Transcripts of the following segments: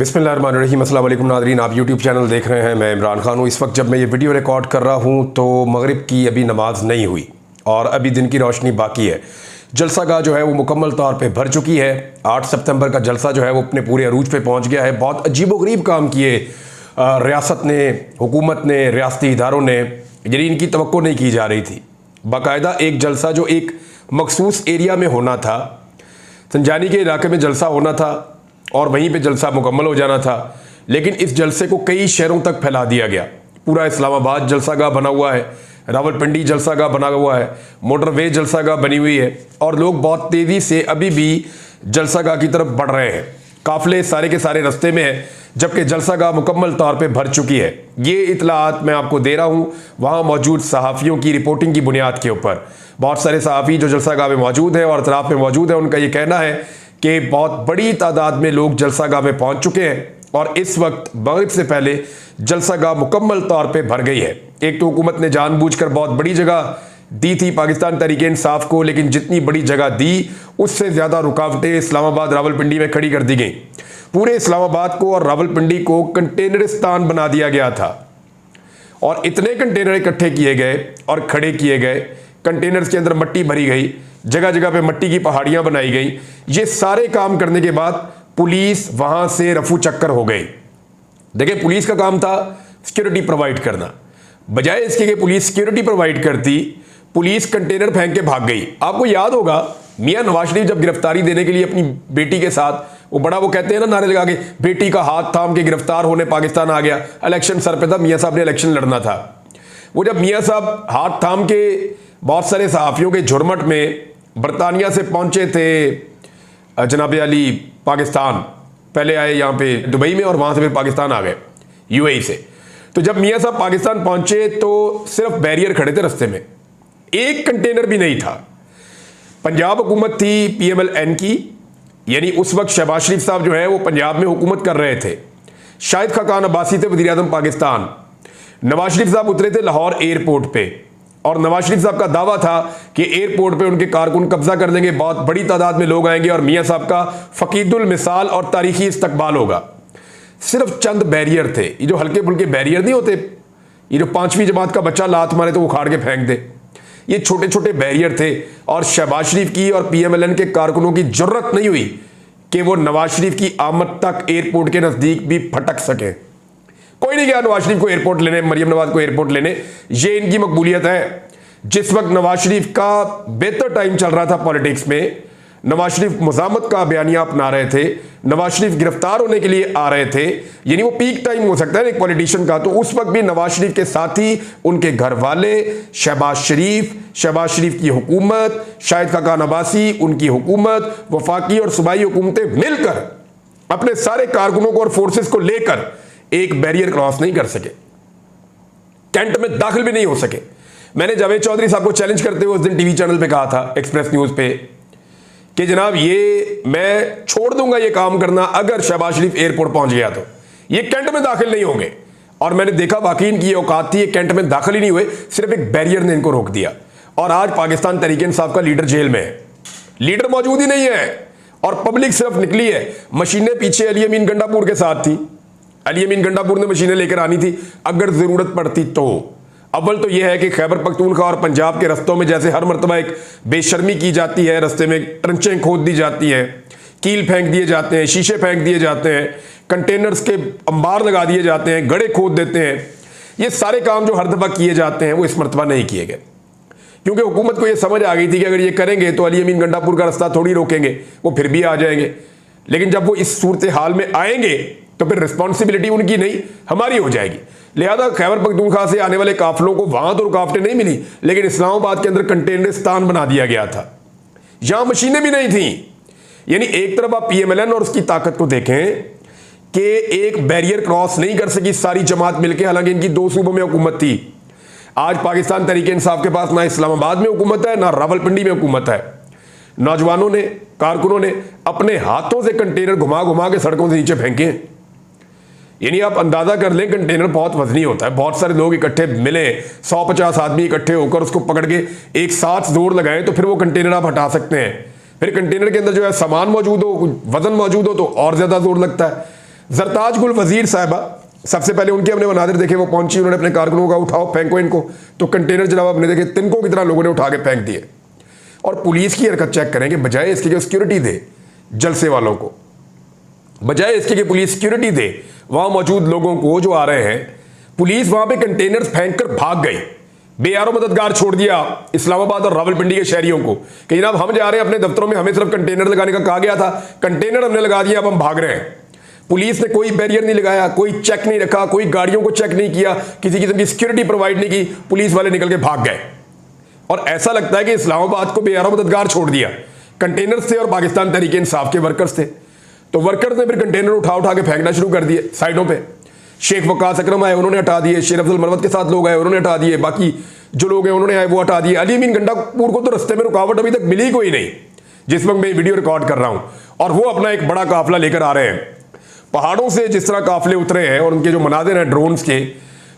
बिस्मिल्लाहिर्रहमानिर्रहीम। अस्सलाम वालेकुम नाज़रीन, आप यूट्यूब चैनल देख रहे हैं। मैं इमरान खान हूँ। इस वक्त जब मैं ये वीडियो रिकॉर्ड कर रहा हूँ तो मगरिब की अभी नमाज नहीं हुई और अभी दिन की रोशनी बाकी है। जलसा गाह जो है वो मुकम्मल तौर पे भर चुकी है। 8 सितंबर का जलसा जो है वो अपने पूरे अरूज पे पहुँच गया है। बहुत अजीबोगरीब काम किए रियासत ने, हुकूमत ने, रियासती इदारों ने, यानी इनकी तवक्को नहीं की जा रही थी। बाकायदा एक जलसा जो एक मखसूस एरिया में होना था, संजानी के इलाके में जलसा होना था और वहीं पे जलसा मुकम्मल हो जाना था, लेकिन इस जलसे को कई शहरों तक फैला दिया गया। पूरा इस्लामाबाद जलसा गाह बना हुआ है, रावलपिंडी जलसा गाह बना हुआ है, मोटरवे जलसा गाह बनी हुई है और लोग बहुत तेज़ी से अभी भी जलसा गाह की तरफ बढ़ रहे हैं। काफिले सारे के सारे रास्ते में है, जबकि जलसा गाह मुकम्मल तौर पे भर चुकी है। ये इतलात मैं आपको दे रहा हूँ वहाँ मौजूद सहाफ़ियों की रिपोर्टिंग की बुनियाद के ऊपर। बहुत सारे सहाफ़ी जो जलसा गाह में मौजूद हैं और अतराफ़ में मौजूद हैं, उनका ये कहना है कि बहुत बड़ी तादाद में लोग जलसा गाह में पहुँच चुके हैं और इस वक्त मगरिब से पहले जलसा गाह मुकम्मल तौर पे भर गई है। एक तो हुकूमत ने जानबूझकर बहुत बड़ी जगह दी थी पाकिस्तान तहरीक इंसाफ को, लेकिन जितनी बड़ी जगह दी उससे ज़्यादा रुकावटें इस्लामाबाद रावलपिंडी में खड़ी कर दी गई। पूरे इस्लामाबाद को और रावलपिंडी को कंटेनरिस्तान बना दिया गया था और इतने कंटेनर इकट्ठे किए गए और खड़े किए गए, कंटेनर्स के अंदर मट्टी भरी गई, जगह जगह पे मट्टी की पहाड़ियां बनाई गई। ये सारे काम करने के बाद पुलिस वहां से रफू चक्कर हो गई। देखिए, पुलिस का काम था सिक्योरिटी प्रोवाइड करना। बजाय इसके कि पुलिस सिक्योरिटी प्रोवाइड करती, पुलिस कंटेनर फेंक के भाग गई। आपको याद होगा मियां नवाज शरीफ जब गिरफ्तारी देने के लिए अपनी बेटी के साथ वो कहते हैं ना नारे लगा के, बेटी का हाथ थाम के गिरफ्तार होने पाकिस्तान आ गया। इलेक्शन सर पे था, मियां साहब ने इलेक्शन लड़ना था। वो जब मियां साहब हाथ थाम के बहुत सारे सहाफ़ियों के झुरमट में बरतानिया से पहुंचे थे जनाब अली पाकिस्तान, पहले आए यहाँ पे दुबई में और वहां से फिर पाकिस्तान आ गए यूएई से। तो जब मियां साहब पाकिस्तान पहुंचे तो सिर्फ बैरियर खड़े थे रास्ते में, एक कंटेनर भी नहीं था। पंजाब हुकूमत थी PMLN की, यानी उस वक्त शहबाज शरीफ साहब जो है वो पंजाब में हुकूमत कर रहे थे। शाहिद खाकान अब्बासी थे वज़ीर आज़म पाकिस्तान। नवाज शरीफ साहब उतरे थे लाहौर एयरपोर्ट पे और नवाज शरीफ साहब का दावा था कि एयरपोर्ट पे उनके कारकुन कब्जा कर लेंगे, बहुत बड़ी तादाद में लोग आएंगे और मियां साहब का फकीदुल मिसाल और तारीखी इस्तकबाल होगा। सिर्फ चंद बैरियर थे, ये जो हल्के फुल्के बैरियर नहीं होते, ये जो 5वीं जमात का बच्चा लात मारे तो उखाड़ के फेंक दे, ये छोटे छोटे बैरियर थे। और शहबाज शरीफ की और PMLN के कारकुनों की जरूरत नहीं हुई कि वो नवाज शरीफ की आमद तक एयरपोर्ट के नजदीक भी फटक सके। कोई नहीं गया नवाज शरीफ को एयरपोर्ट लेने, मरियम नवाज को एयरपोर्ट लेने। ये इनकी मकबूलियत है। जिस वक्त नवाज शरीफ का बेहतर टाइम चल रहा था पॉलिटिक्स में, नवाज शरीफ मुजामत का बयानिया अपना रहे थे, नवाज शरीफ गिरफ्तार होने के लिए आ रहे थे, यानी वो पीक टाइम हो सकता है एक पॉलिटिशियन का, तो उस वक्त भी नवाज शरीफ के साथी, उनके घर वाले, शहबाज शरीफ की हुकूमत, शाहिद खाकान अब्बासी उनकी हुकूमत, वफाकी और सूबाई हुकूमतें मिलकर अपने सारे कारकुनों को और फोर्सेस को लेकर एक बैरियर क्रॉस नहीं कर सके, कैंट में दाखिल भी नहीं हो सके। मैंने जावेद चौधरी साहब को चैलेंज करते हुए उस दिन टीवी चैनल पे कहा था, एक्सप्रेस न्यूज पे, कि जनाब ये मैं छोड़ दूंगा ये काम करना अगर शहबाज शरीफ एयरपोर्ट पहुंच गया तो ये कैंट में दाखिल नहीं होंगे। और मैंने देखा वाकई इनकी औकात थी, ये कैंट में दाखिल ही नहीं हुए, सिर्फ एक बैरियर ने इनको रोक दिया। और आज पाकिस्तान तहरीक इंसाफ का लीडर जेल में है, लीडर मौजूद ही नहीं है और पब्लिक सिर्फ निकली है। मशीनें पीछे अली अमीन गंडापुर के साथ थी, अली अमीन गंडापुर ने मशीनें लेकर आनी थी अगर जरूरत पड़ती तो। अव्वल तो यह है कि खैबर पख्तूनख्वा और पंजाब के रस्तों में जैसे हर मरतबा एक बेशर्मी की जाती है, रस्ते में ट्रंचें खोद दी जाती हैं, कील फेंक दिए जाते हैं, शीशे फेंक दिए जाते हैं, कंटेनर्स के अंबार लगा दिए जाते हैं, गड़े खोद देते हैं। ये सारे काम जो हर दफा किए जाते हैं वो इस मरतबा नहीं किए गए, क्योंकि हुकूमत को यह समझ आ गई थी कि अगर ये करेंगे तो अली अमीन गंडापुर का रास्ता थोड़ी रोकेंगे, वो फिर भी आ जाएंगे। लेकिन जब वो इस सूरत हाल में आएंगे तो फिर रिस्पॉन्सिबिलिटी उनकी नहीं हमारी हो जाएगी। लिहाजा खैबर पख्तूनख्वा से आने वाले काफिलों को वहां तो रुकावटें नहीं मिली, लेकिन इस्लामाबाद के अंदर कंटेनरिस्तान बना दिया गया था, यहां मशीनें भी नहीं थी। यानी एक तरफ आप PMLN और उसकी ताकत को देखें कि एक बैरियर क्रॉस नहीं कर सकी सारी जमात मिलकर, हालांकि इनकी 2 सूबों में हुकूमत थी। आज पाकिस्तान तहरीक इंसाफ के पास ना इस्लामाबाद में हुकूमत है ना रावलपिंडी में हुकूमत है। नौजवानों ने, कारकुनों ने अपने हाथों से कंटेनर घुमा घुमा के सड़कों से नीचे फेंके। यानी आप अंदाजा कर लें, कंटेनर बहुत वजनी होता है, बहुत सारे लोग इकट्ठे मिले, 150 आदमी इकट्ठे होकर उसको पकड़ के एक साथ जोर लगाएं तो फिर वो कंटेनर आप हटा सकते हैं। फिर कंटेनर के अंदर जो है सामान मौजूद हो, वजन मौजूद हो तो और ज्यादा जोर लगता है। जरताज गुल वजीर साहिबा, सबसे पहले उनके हमने मनाजिर देखे, वो पहुंची, उन्होंने अपने कारकुनों का उठाओ फेंको इनको, तो कंटेनर जनाब आपने देखे तिनकों की तरह लोगों ने उठा के फेंक दिए। और पुलिस की हरकत चेक करें कि बजाय इसके जो सिक्योरिटी दे जलसे वालों को, बजाय इसके कि पुलिस सिक्योरिटी दे वहां मौजूद लोगों को जो आ रहे हैं, पुलिस वहां पे कंटेनर फेंक कर भाग गई, बेयारो मददगार छोड़ दिया इस्लामाबाद और रावलपिंडी के शहरियों को कि जनाब हम जा रहे हैं अपने दफ्तरों में, हमें सिर्फ कंटेनर लगाने का कहा गया था, कंटेनर हमने लगा दिया, अब हम भाग रहे हैं। पुलिस ने कोई बैरियर नहीं लगाया, कोई चेक नहीं रखा, कोई गाड़ियों को चेक नहीं किया, किसी किस्म की सिक्योरिटी प्रोवाइड नहीं की, पुलिस वाले निकल के भाग गए। और ऐसा लगता है कि इस्लामाबाद को बेयारो मददगार छोड़ दिया, कंटेनर्स थे और पाकिस्तान तहरीक इंसाफ के वर्कर्स थे, तो वर्कर्स ने फिर कंटेनर उठा के फेंकना शुरू कर दिए साइडों पे। शेख वकास अकरम आए, उन्होंने हटा दिए, शेर अफजल मरवत के साथ लोग आए, उन्होंने हटा दिए, बाकी जो लोग हैं उन्होंने आए वो हटा दिए। अली अमीन गंडापुर को तो रस्ते में रुकावट अभी तक मिली कोई नहीं, जिस वक्त मैं वीडियो रिकॉर्ड कर रहा हूं, और वो अपना एक बड़ा काफिला लेकर आ रहे हैं। पहाड़ों से जिस तरह काफिले उतरे हैं और उनके जो मनाजिर हैं ड्रोन्स के,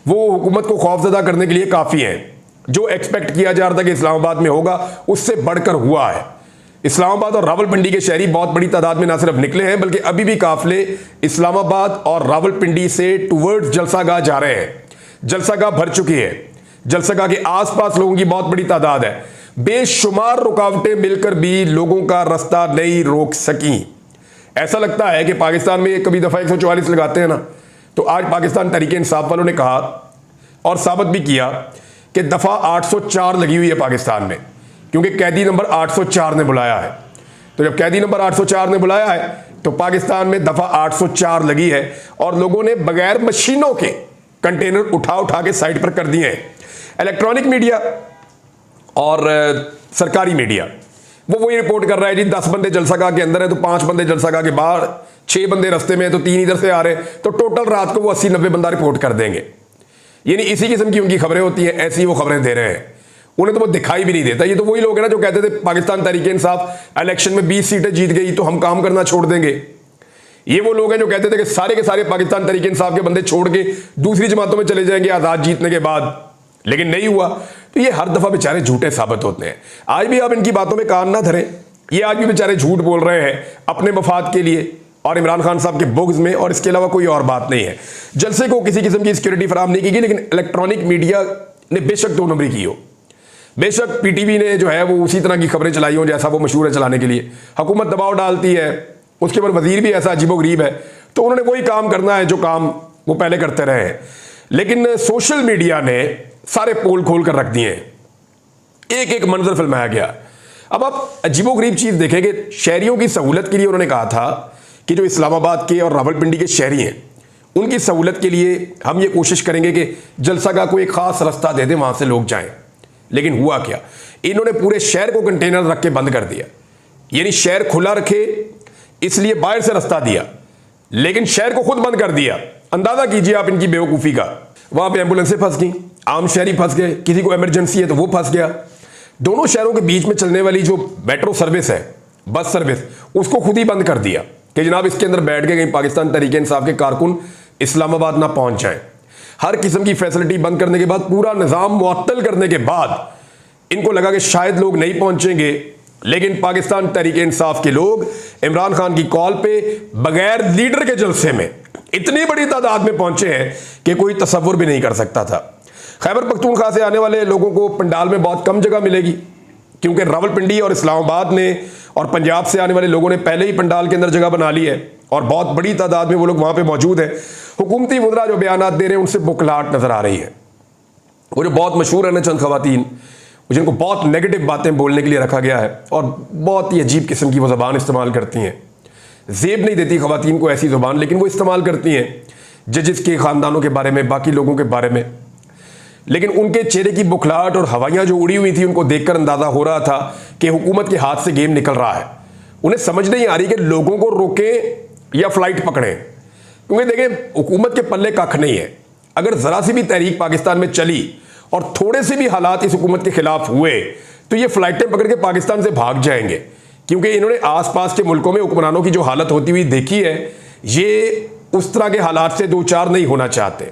वो हुकूमत को खौफजदा करने के लिए काफी हैं। जो एक्सपेक्ट किया जा रहा था कि इस्लामाबाद में होगा, उससे बढ़कर हुआ है। इस्लामाबाद और रावलपिंडी के शहरी बहुत बड़ी तादाद में ना सिर्फ निकले हैं, बल्कि अभी भी काफिले इस्लामाबाद और रावलपिंडी से टूवर्ड्स जलसागाह जा रहे हैं। जलसागाह भर चुकी है, जलसागाह के आसपास लोगों की बहुत बड़ी तादाद है। बेशुमार रुकावटें मिलकर भी लोगों का रास्ता नहीं रोक सकी। ऐसा लगता है कि पाकिस्तान में कभी दफा 144 लगाते हैं ना, तो आज पाकिस्तान तहरीक इंसाफ वालों ने कहा और साबित भी किया कि दफा 804 लगी हुई है पाकिस्तान में, क्योंकि कैदी नंबर 804 ने बुलाया है। तो जब कैदी नंबर 804 ने बुलाया है तो पाकिस्तान में दफा 804 लगी है, और लोगों ने बगैर मशीनों के कंटेनर उठा के साइड पर कर दिए हैं। इलेक्ट्रॉनिक मीडिया और सरकारी मीडिया वो वही रिपोर्ट कर रहा है जी 10 बंदे जलसागाह के अंदर है तो 5 बंदे जलसागाह के बाहर, 6 बंदे रास्ते में है तो 3 इधर से आ रहे हैं, तो टोटल रात को वो 80-90 बंदा रिपोर्ट कर देंगे। यानी इसी किस्म की उनकी खबरें होती हैं, ऐसी वो खबरें दे रहे हैं, उन्हें तो वो दिखाई भी नहीं देता। ये तो वही लोग हैं ना जो कहते थे पाकिस्तान तहरीक इंसाफ इलेक्शन में 20 सीटें जीत गई तो हम काम करना छोड़ देंगे। ये वो लोग हैं जो कहते थे कि सारे के सारे पाकिस्तान तहरीक इंसाफ के बंदे छोड़ के दूसरी जमातों में चले जाएंगे आजाद जीतने के बाद, लेकिन नहीं हुआ। तो ये हर दफा बेचारे झूठे साबित होते हैं। आज भी आप इनकी बातों में कान ना धरें, ये आज भी बेचारे झूठ बोल रहे हैं अपने मफाद के लिए और इमरान खान साहब के बुग़्ज़ में, और इसके अलावा कोई और बात नहीं है। जलसे को किसी किस्म की सिक्योरिटी फराहम नहीं की गई, लेकिन इलेक्ट्रॉनिक मीडिया ने बेशक 2 नंबरी की हो, बेशक पीटीवी ने जो है वो उसी तरह की खबरें चलाई हो जैसा वो मशहूर है चलाने के लिए। हुकूमत दबाव डालती है, उसके ऊपर वजीर भी ऐसा अजीबोगरीब है, तो उन्होंने वही काम करना है जो काम वो पहले करते रहे हैं। लेकिन सोशल मीडिया ने सारे पोल खोल कर रख दिए हैं, एक एक मंजर फिल्माया गया। अब आप अजीबोगरीब चीज देखें कि शहरियों की सहूलत के लिए उन्होंने कहा था कि जो इस्लामाबाद के और रावलपिंडी के शहरी हैं उनकी सहूलत के लिए हम ये कोशिश करेंगे कि जलसागाह को एक खास रास्ता दे दें, वहां से लोग जाएं। लेकिन हुआ क्या, इन्होंने पूरे शहर को कंटेनर रख के बंद कर दिया। यानी शहर खुला रखे इसलिए बाहर से रास्ता दिया, लेकिन शहर को खुद बंद कर दिया। अंदाजा कीजिए आप इनकी बेवकूफ़ी का। वहां पे एम्बुलेंसें फंस गई, आम शहरी फंस गए, किसी को इमरजेंसी है तो वो फंस गया। दोनों शहरों के बीच में चलने वाली जो मेट्रो सर्विस है, बस सर्विस, उसको खुद ही बंद कर दिया कि जनाब इसके अंदर बैठ के कहीं पाकिस्तान तहरीक इंसाफ के कारकुन इस्लामाबाद ना पहुंच जाएं। हर किस्म की फैसिलिटी बंद करने के बाद, पूरा निज़ाम मुअत्तल करने के बाद इनको लगा कि शायद लोग नहीं पहुंचेंगे, लेकिन पाकिस्तान तहरीक इंसाफ के लोग इमरान खान की कॉल पे बगैर लीडर के जलसे में इतनी बड़ी तादाद में पहुंचे हैं कि कोई तसव्वुर भी नहीं कर सकता था। खैबर पख्तूनख्वा से आने वाले लोगों को पंडाल में बहुत कम जगह मिलेगी, क्योंकि रावलपिंडी और इस्लामाबाद ने और पंजाब से आने वाले लोगों ने पहले ही पंडाल के अंदर जगह बना ली है और बहुत बड़ी तादाद में वो लोग वहां पे मौजूद हैं। हुकूमती वज़रा जो बयानात दे रहे हैं उनसे बुखलाहट नजर आ रही है। वो जो बहुत मशहूर है ना चंद खवातीन, जिनको बहुत नेगेटिव बातें बोलने के लिए रखा गया है और बहुत ही अजीब किस्म की वो ज़बान इस्तेमाल करती हैं। जेब नहीं देती खवातीन को ऐसी ज़बान, लेकिन वो इस्तेमाल करती हैं जजेस के ख़ानदानों के बारे में, बाकी लोगों के बारे में। लेकिन उनके चेहरे की बुखलाहट और हवाइयाँ जो उड़ी हुई थी, उनको देखकर अंदाज़ा हो रहा था कि हुकूमत के हाथ से गेम निकल रहा है। उन्हें समझ नहीं आ रही कि लोगों को रोकें या फ्लाइट पकड़ें, क्योंकि देखें हुकूमत के पल्ले कख नहीं है। अगर ज़रा सी भी तहरीक पाकिस्तान में चली और थोड़े से भी हालात इस हुकूमत के खिलाफ हुए तो ये फ्लाइटें पकड़ के पाकिस्तान से भाग जाएंगे, क्योंकि इन्होंने आसपास के मुल्कों में हुक्मरानों की जो हालत होती हुई देखी है, ये उस तरह के हालात से दो चार नहीं होना चाहते।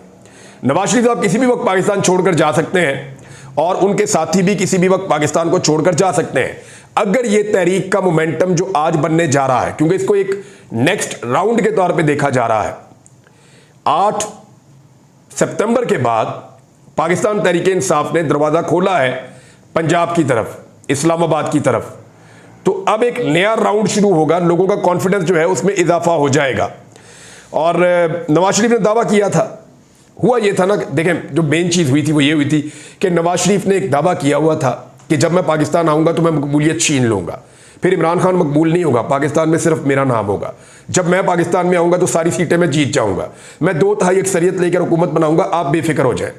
नवाज शरीफ साहब किसी भी वक्त पाकिस्तान छोड़कर जा सकते हैं और उनके साथी भी किसी भी वक्त पाकिस्तान को छोड़कर जा सकते हैं, अगर ये तहरीक का मोमेंटम जो आज बनने जा रहा है, क्योंकि इसको एक नेक्स्ट राउंड के तौर पे देखा जा रहा है, 8 सितंबर के बाद पाकिस्तान तहरीक-ए-इंसाफ ने दरवाज़ा खोला है पंजाब की तरफ, इस्लामाबाद की तरफ। तो अब एक नया राउंड शुरू होगा, लोगों का कॉन्फिडेंस जो है उसमें इजाफा हो जाएगा। और नवाज शरीफ ने दावा किया था, हुआ ये था ना, देखें जो मेन चीज़ हुई थी वो ये हुई थी कि नवाज शरीफ ने एक दावा किया हुआ था कि जब मैं पाकिस्तान आऊँगा तो मैं मकबूलियत छीन लूँगा, फिर इमरान खान मकबूल नहीं होगा, पाकिस्तान में सिर्फ मेरा नाम होगा, जब मैं पाकिस्तान में आऊँगा तो सारी सीटें मैं जीत जाऊँगा, मैं 2/3 अक्सरियत लेकर हुकूमत बनाऊँगा, आप बेफिक्र हो जाएं।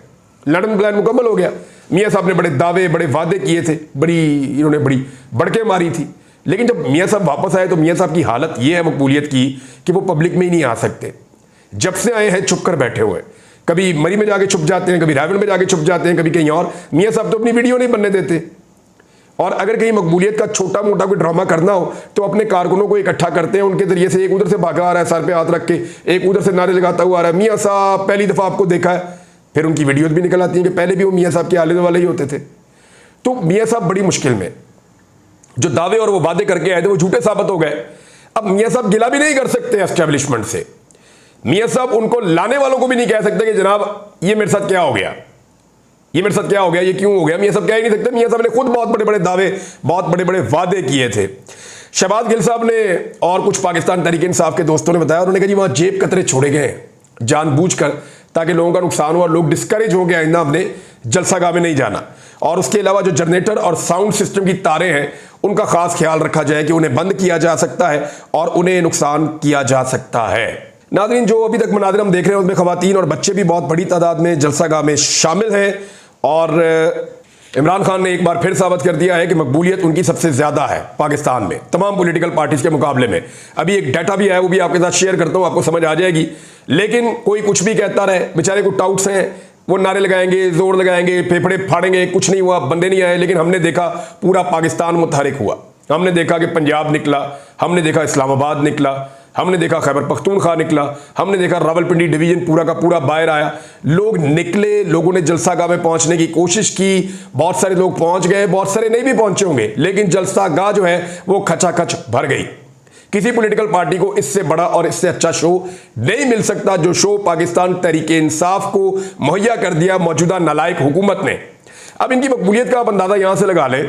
लंदन प्लान मुकम्मल हो गया। मियाँ साहब ने बड़े दावे, बड़े वादे किए थे, इन्होंने बड़ी बड़के मारी थी, लेकिन जब मियाँ साहब वापस आए तो मियाँ साहब की हालत ये है मकबूलियत की कि वो पब्लिक में ही नहीं आ सकते। जब से आए हैं छुप कर बैठे हुए, कभी मरी में जाके छुप जाते हैं, कभी रावण में जाके छुप जाते हैं, कभी कहीं और। मियाँ साहब तो अपनी वीडियो नहीं बनने देते। और अगर कहीं मकबूलियत का छोटा मोटा कोई ड्रामा करना हो तो अपने कारकुनों को इकट्ठा करते हैं, उनके जरिए से एक उधर से भागा आ रहा है सर पे हाथ रख के, एक उधर से नारे लगाता हुआ आ रहा है, मियाँ साहब पहली दफ़ा आपको देखा है। फिर उनकी वीडियोज भी निकल आती हैं कि पहले भी वो मियाँ साहब के आले वाले ही होते थे। तो मियाँ साहब बड़ी मुश्किल में, जो दावे और वो वादे करके आए थे वो झूठे साबित हो गए। अब मियाँ साहब गिला भी नहीं कर सकते एस्टेब्लिशमेंट से। मियाँ साहब उनको लाने वालों को भी नहीं कह सकते कि जनाब ये मेरे साथ क्या हो गया, ये मेरे साथ क्या हो गया, ये क्यों हो गया। मियाँ साहब कह ही नहीं सकते। मियाँ साहब ने खुद बहुत बड़े बड़े दावे, बहुत बड़े बड़े वादे किए थे। शहबाज गिल साहब ने और कुछ पाकिस्तान तहरीक-ए-इंसाफ के दोस्तों ने बताया, उन्होंने कहा जी वहाँ जेब कतरे छोड़े गए जानबूझकर, ताकि लोगों का नुकसान हो और लोग डिस्करेज हो गए आइंदा हमने जलसागाह में नहीं जाना। और उसके अलावा जो जनरेटर और साउंड सिस्टम की तारें हैं उनका खास ख्याल रखा जाए कि उन्हें बंद किया जा सकता है और उन्हें नुकसान किया जा सकता है। नाज़रीन, जो अभी तक मनाज़िर हम देख रहे हैं उसमें ख़वातीन और बच्चे भी बहुत बड़ी तादाद में जलसागाह में शामिल हैं। और इमरान खान ने एक बार फिर साबित कर दिया है कि मकबूलियत उनकी सबसे ज़्यादा है पाकिस्तान में तमाम पॉलिटिकल पार्टीज़ के मुकाबले में। अभी एक डाटा भी है, वो भी आपके साथ शेयर करता हूँ, आपको समझ आ जाएगी। लेकिन कोई कुछ भी कहता रहे, बेचारे को टाउट्स हैं, वो नारे लगाएंगे, जोर लगाएंगे, फेफड़े फाड़ेंगे, कुछ नहीं हुआ, बंदे नहीं आए। लेकिन हमने देखा पूरा पाकिस्तान मुतहरिक हुआ। हमने देखा कि पंजाब निकला, हमने देखा इस्लामाबाद निकला, हमने देखा खैबर पख्तूनख्वा निकला, हमने देखा रावलपिंडी डिवीजन पूरा का पूरा बाहर आया। लोग निकले, लोगों ने जलसागाह में पहुंचने की कोशिश की, बहुत सारे लोग पहुंच गए, बहुत सारे नहीं भी पहुंचे होंगे, लेकिन जलसागाह जो है वो खचाखच भर गई। किसी पॉलिटिकल पार्टी को इससे बड़ा और इससे अच्छा शो नहीं मिल सकता जो शो पाकिस्तान तहरीक-ए-इंसाफ को मुहैया कर दिया मौजूदा नालायक हुकूमत ने। अब इनकी मकबूलियत का आप अंदाजा यहां से लगा लें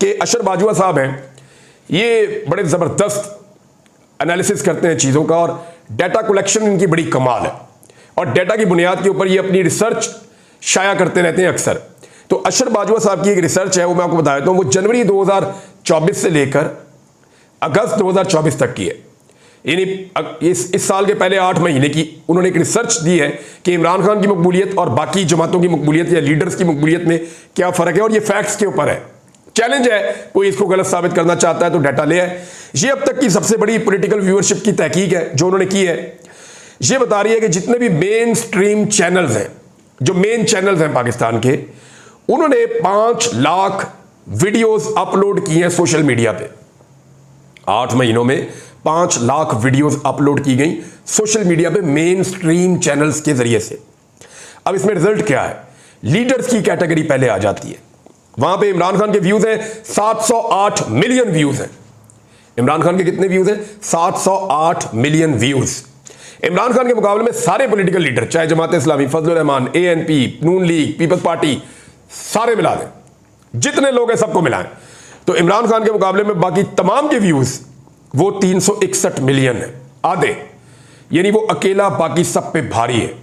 कि अशर बाजवा साहब हैं, ये बड़े ज़बरदस्त एनालिसिस करते हैं चीज़ों का और डाटा कलेक्शन इनकी बड़ी कमाल है और डाटा की बुनियाद के ऊपर ये अपनी रिसर्च शाया करते रहते हैं अक्सर। तो अशर बाजवा साहब की एक रिसर्च है, वो मैं आपको बता देता हूँ। वो जनवरी 2024 से लेकर अगस्त 2024 तक की है, यानी इस साल के पहले 8 महीने की उन्होंने एक रिसर्च दी है कि इमरान खान की मकबूलियत और बाकी जमातों की मकबूलियत या लीडर्स की मकबूलियत में क्या फ़र्क है। और ये फैक्ट्स के ऊपर है, चैलेंज है, कोई इसको गलत साबित करना चाहता है तो डाटा ले आए। ये अब तक की सबसे बड़ी पॉलिटिकल व्यूअरशिप की तहकीक है जो उन्होंने की है। ये बता रही है कि जितने भी मेन स्ट्रीम चैनल्स हैं, जो मेन चैनल्स हैं पाकिस्तान के, उन्होंने 5 लाख वीडियोस अपलोड की हैं सोशल मीडिया पे। 8 महीनों में 5 लाख वीडियोस अपलोड की गई सोशल मीडिया पे मेन स्ट्रीम चैनल्स के जरिए से। अब इसमें रिजल्ट क्या है? लीडर्स की कैटेगरी पहले आ जाती है। वहां पे इमरान खान के व्यूज हैं 708 मिलियन व्यूज हैं। इमरान खान के कितने व्यूज हैं? 708 मिलियन व्यूज। इमरान खान के मुकाबले में सारे पॉलिटिकल लीडर, चाहे जमात इस्लामी, फजलुर रहमान, ANP, नून लीग, पीपल्स पार्टी, सारे मिला दें, जितने लोग हैं सबको मिलाएं, तो इमरान खान के मुकाबले में बाकी तमाम के व्यूज वो 361 मिलियन है, आधे। यानी वो अकेला बाकी सब पे भारी है,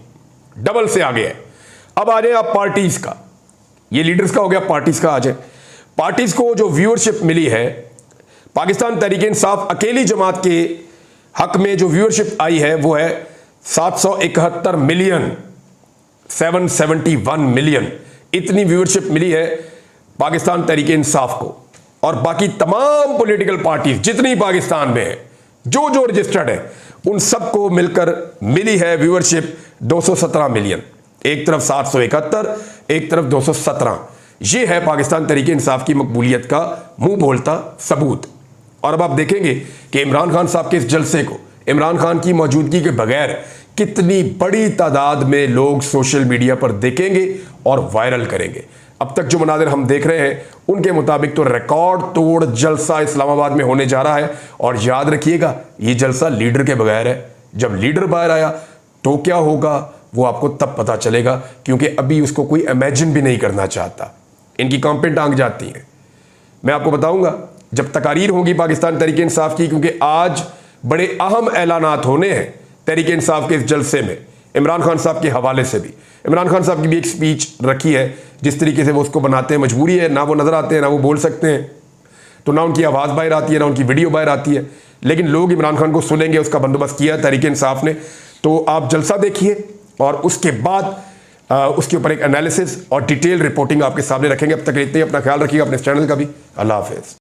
डबल से आगे है। अब आ जाए आप पार्टीज का, ये लीडर्स का हो गया, पार्टीज का आ जाए। पार्टीज को जो व्यूअरशिप मिली है, पाकिस्तान तहरीक-ए-इंसाफ अकेली जमात के हक में जो व्यूअरशिप आई है वो है 771 मिलियन, 771 मिलियन। इतनी व्यूअरशिप मिली है पाकिस्तान तहरीक-ए-इंसाफ को। और बाकी तमाम पॉलिटिकल पार्टीज जितनी पाकिस्तान में है, जो जो रजिस्टर्ड है, उन सबको मिलकर मिली है व्यूअरशिप 217 मिलियन। एक तरफ 771, एक तरफ 217। ये है पाकिस्तान तहरीक-ए-इंसाफ की मकबूलियत का मुंह बोलता सबूत। और अब आप देखेंगे कि इमरान खान साहब के इस जलसे को इमरान खान की मौजूदगी के बगैर कितनी बड़ी तादाद में लोग सोशल मीडिया पर देखेंगे और वायरल करेंगे। अब तक जो मनाज़िर हम देख रहे हैं उनके मुताबिक तो रिकॉर्ड तोड़ जलसा इस्लामाबाद में होने जा रहा है। और याद रखिएगा, ये जलसा लीडर के बगैर है। जब लीडर बाहर आया तो क्या होगा वो आपको तब पता चलेगा, क्योंकि अभी उसको कोई इमेजिन भी नहीं करना चाहता। इनकी कांपें टांग जाती हैं। मैं आपको बताऊंगा जब तकारीर होगी पाकिस्तान तहरीक इंसाफ की, क्योंकि आज बड़े अहम ऐलानात होने हैं तहरीक इंसाफ के इस जलसे में, इमरान खान साहब के हवाले से भी। इमरान खान साहब की भी एक स्पीच रखी है, जिस तरीके से वो उसको बनाते हैं, मजबूरी है, ना वो नज़र आते हैं ना वो बोल सकते हैं, तो ना उनकी आवाज़ बाहर आती है ना उनकी वीडियो बाहर आती है, लेकिन लोग इमरान खान को सुनेंगे, उसका बंदोबस्त किया तहरीक इंसाफ ने। तो आप जलसा देखिए और उसके बाद उसके ऊपर एक एनालिसिस और डिटेल रिपोर्टिंग आपके सामने रखेंगे। अब तक इतने ही, अपना ख्याल रखिएगा, अपने चैनल का भी। अल्लाह हाफिज़।